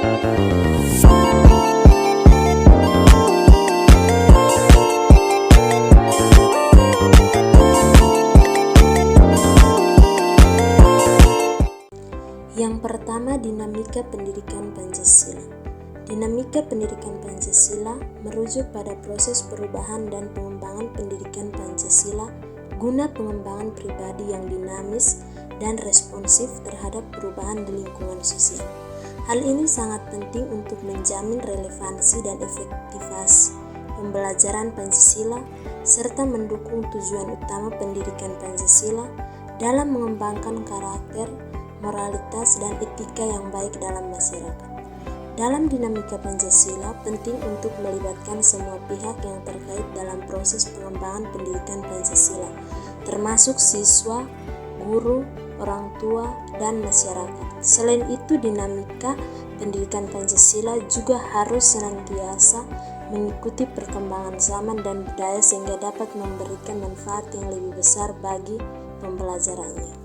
Yang pertama, dinamika pendidikan Pancasila. Dinamika pendidikan Pancasila merujuk pada proses perubahan dan pengembangan pendidikan Pancasila guna pengembangan pribadi yang dinamis dan responsif terhadap perubahan di lingkungan sosial. Hal ini sangat penting untuk menjamin relevansi dan efektivitas pembelajaran Pancasila serta mendukung tujuan utama pendidikan Pancasila dalam mengembangkan karakter, moralitas, dan etika yang baik dalam masyarakat. Dalam dinamika Pancasila, penting untuk melibatkan semua pihak yang terkait dalam proses pengembangan pendidikan Pancasila, termasuk siswa, guru, orang tua, dan masyarakat. Selain itu, dinamika pendidikan Pancasila juga harus senantiasa mengikuti perkembangan zaman dan budaya sehingga dapat memberikan manfaat yang lebih besar bagi pembelajarannya.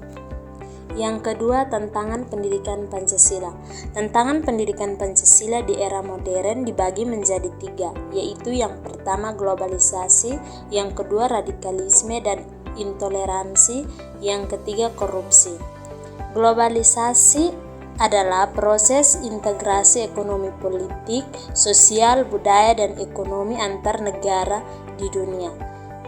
Yang kedua, tantangan pendidikan Pancasila. Tantangan pendidikan Pancasila di era modern dibagi menjadi 3, yaitu yang pertama globalisasi, yang kedua radikalisme dan intoleransi, yang ketiga korupsi. Globalisasi adalah proses integrasi ekonomi politik, sosial, budaya, dan ekonomi antar negara di dunia.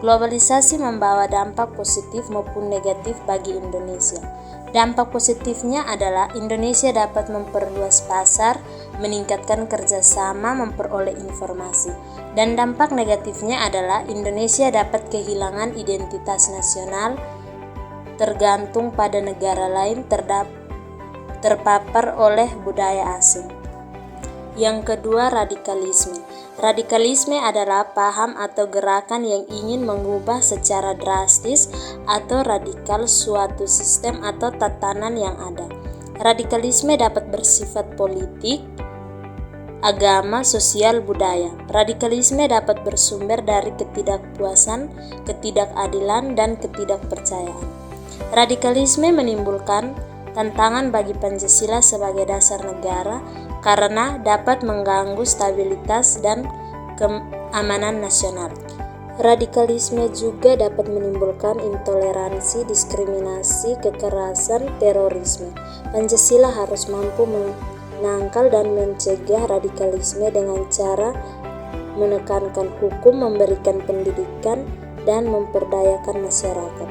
Globalisasi membawa dampak positif maupun negatif bagi Indonesia. Dampak positifnya adalah Indonesia dapat memperluas pasar, meningkatkan kerjasama, memperoleh informasi. Dan dampak negatifnya adalah Indonesia dapat kehilangan identitas nasional, tergantung pada negara lain, terpapar oleh budaya asing. Yang kedua, radikalisme. Radikalisme adalah paham atau gerakan yang ingin mengubah secara drastis atau radikal suatu sistem atau tatanan yang ada. Radikalisme dapat bersifat politik, agama, sosial, budaya. Radikalisme dapat bersumber dari ketidakpuasan, ketidakadilan, dan ketidakpercayaan. Radikalisme menimbulkan tantangan bagi Pancasila sebagai dasar negara karena dapat mengganggu stabilitas dan keamanan nasional. Radikalisme juga dapat menimbulkan intoleransi, diskriminasi, kekerasan, terorisme. Pancasila harus mampu menangkal dan mencegah radikalisme dengan cara menekankan hukum, memberikan pendidikan, dan memperdayakan masyarakat.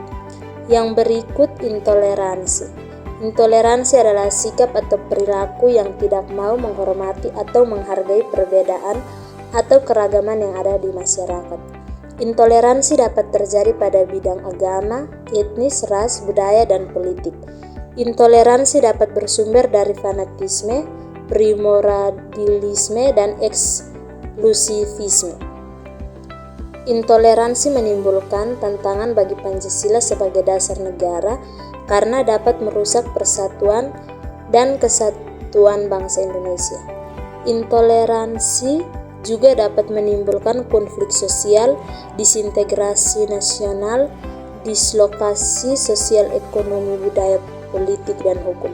Yang berikut, intoleransi. Intoleransi adalah sikap atau perilaku yang tidak mau menghormati atau menghargai perbedaan atau keragaman yang ada di masyarakat. Intoleransi dapat terjadi pada bidang agama, etnis, ras, budaya, dan politik. Intoleransi dapat bersumber dari fanatisme, primordialisme, dan eksklusivisme. Intoleransi menimbulkan tantangan bagi Pancasila sebagai dasar negara karena dapat merusak persatuan dan kesatuan bangsa Indonesia. Intoleransi juga dapat menimbulkan konflik sosial, disintegrasi nasional, dislokasi sosial, ekonomi, budaya, politik, dan hukum.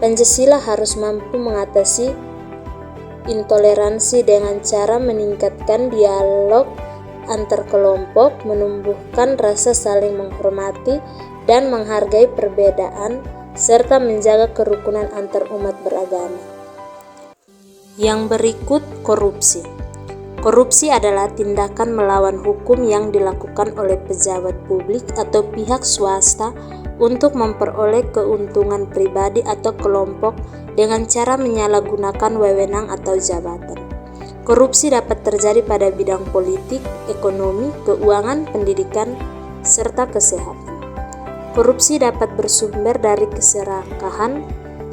Pancasila harus mampu mengatasi intoleransi dengan cara meningkatkan dialog antar kelompok, menumbuhkan rasa saling menghormati dan menghargai perbedaan, serta menjaga kerukunan antar umat beragama. Yang berikut, korupsi. Korupsi adalah tindakan melawan hukum yang dilakukan oleh pejabat publik atau pihak swasta untuk memperoleh keuntungan pribadi atau kelompok dengan cara menyalahgunakan wewenang atau jabatan. Korupsi dapat terjadi pada bidang politik, ekonomi, keuangan, pendidikan, serta kesehatan. Korupsi dapat bersumber dari keserakahan,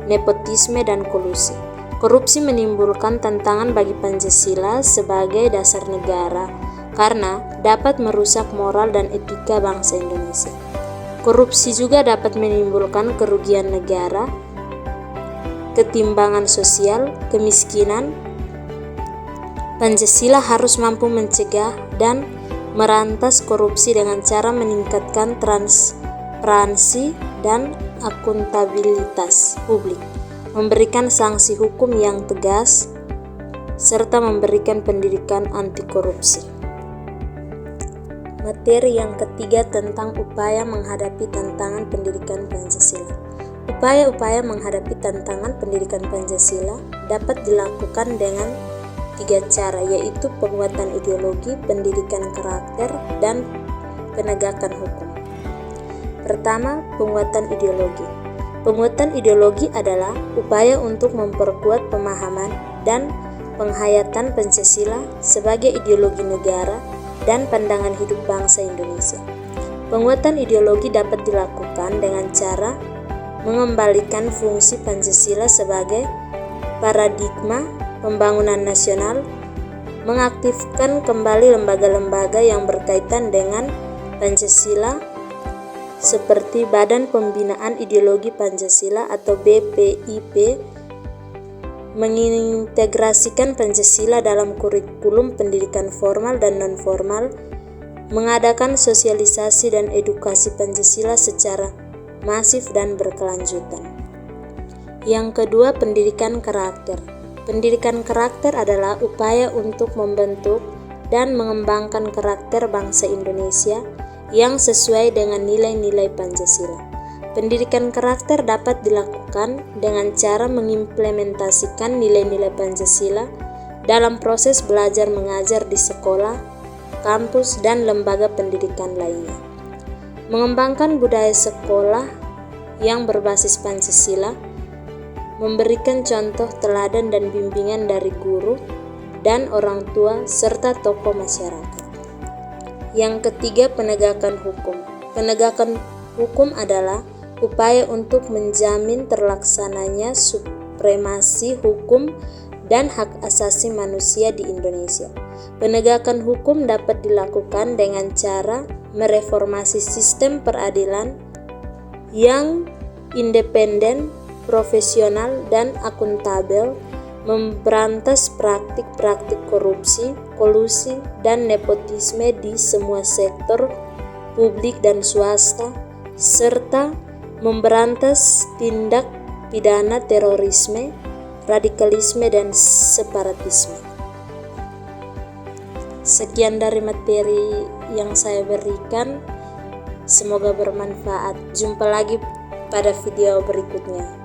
nepotisme, dan kolusi. Korupsi menimbulkan tantangan bagi Pancasila sebagai dasar negara karena dapat merusak moral dan etika bangsa Indonesia. Korupsi juga dapat menimbulkan kerugian negara, ketimpangan sosial, kemiskinan. Pancasila harus mampu mencegah dan merantas korupsi dengan cara meningkatkan transparansi dan akuntabilitas publik. memberikan sanksi hukum yang tegas, serta memberikan pendidikan anti korupsi. Materi yang ketiga tentang upaya menghadapi tantangan pendidikan Pancasila. Upaya-upaya menghadapi tantangan pendidikan Pancasila dapat dilakukan dengan 3 cara, yaitu penguatan ideologi, pendidikan karakter, dan penegakan hukum. Pertama, penguatan ideologi. Penguatan ideologi adalah upaya untuk memperkuat pemahaman dan penghayatan Pancasila sebagai ideologi negara dan pandangan hidup bangsa Indonesia. Penguatan ideologi dapat dilakukan dengan cara mengembalikan fungsi Pancasila sebagai paradigma pembangunan nasional, mengaktifkan kembali lembaga-lembaga yang berkaitan dengan Pancasila seperti Badan Pembinaan Ideologi Pancasila atau BPIP, mengintegrasikan Pancasila dalam kurikulum pendidikan formal dan non-formal, mengadakan sosialisasi dan edukasi Pancasila secara masif dan berkelanjutan. Yang kedua, pendidikan karakter. Pendidikan karakter adalah upaya untuk membentuk dan mengembangkan karakter bangsa Indonesia yang sesuai dengan nilai-nilai Pancasila. Pendidikan karakter dapat dilakukan dengan cara mengimplementasikan nilai-nilai Pancasila dalam proses belajar mengajar di sekolah, kampus, dan lembaga pendidikan lainnya. Mengembangkan budaya sekolah yang berbasis Pancasila, memberikan contoh teladan dan bimbingan dari guru dan orang tua serta tokoh masyarakat. Yang ketiga, penegakan hukum. Penegakan hukum adalah upaya untuk menjamin terlaksananya supremasi hukum dan hak asasi manusia di Indonesia. Penegakan hukum dapat dilakukan dengan cara mereformasi sistem peradilan yang independen, profesional, dan akuntabel, memberantas praktik-praktik korupsi, kolusi, dan nepotisme di semua sektor publik dan swasta, serta memberantas tindak pidana terorisme, radikalisme, dan separatisme. Sekian dari materi yang saya berikan, semoga bermanfaat. Jumpa lagi pada video berikutnya.